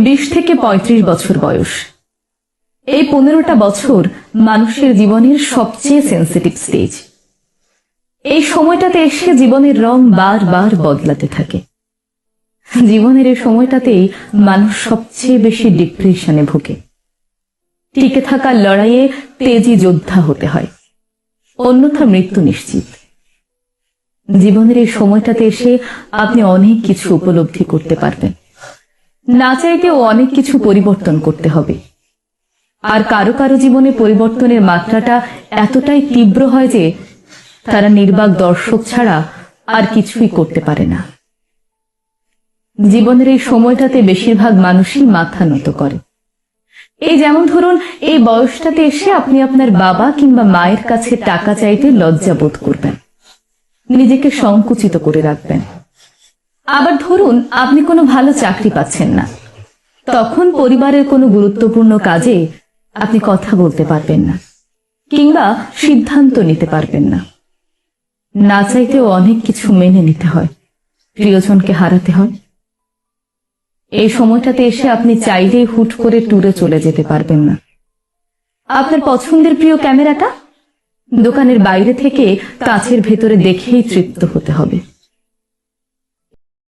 20 থেকে 35 বছর বয়স। এই 15টা বছর মানুষের জীবনের সবচেয়ে সেন্সিটিভ স্টেজ। এই সময়টাতে এসে জীবনের রং বারবার বদলাতে থাকে। জীবনের এই সময়টাতেই মানুষ সবচেয়ে বেশি ডিপ্রেশনে ভোগে। টিকে থাকার লড়াইয়ে তেজি যোদ্ধা হতে হয়, অন্যথা মৃত্যু নিশ্চিত। জীবনের এই সময়টাতে এসে আপনি অনেক কিছু উপলব্ধি করতে পারবেন। না চাইতেও অনেক কিছু পরিবর্তন করতে হবে। আর কারো কারো জীবনে পরিবর্তনের মাত্রাটা এতটাই তীব্র হয় যে তারা নির্বাক দর্শক ছাড়া আর কিছুই করতে পারে না। জীবনের এই সময়টাতে বেশিরভাগ মানুষই মাথা নত করে। এই যেমন ধরুন, এই বয়সটাতে এসে আপনি আপনার বাবা কিংবা মায়ের কাছে টাকা চাইতে লজ্জা বোধ করবেন, নিজেকে সংকুচিত করে রাখবেন। আবার ধরুন, আপনি কোনো ভালো চাকরি পাচ্ছেন না, তখন পরিবারের কোনো গুরুত্বপূর্ণ কাজে আপনি কথা বলতে পারবেন না কিংবা সিদ্ধান্ত নিতে পারবেন না। না চাইতেও অনেক কিছু মেনে নিতে হয়, প্রিয়জনকে হারাতে হয়। এই সময়টাতে এসে আপনি চাইলেই হুট করে ট্যুরে চলে যেতে পারবেন না। আপনার পছন্দের প্রিয় ক্যামেরাটা দোকানের বাইরে থেকে কাঁচের ভেতরে দেখেই তৃপ্ত হতে হবে।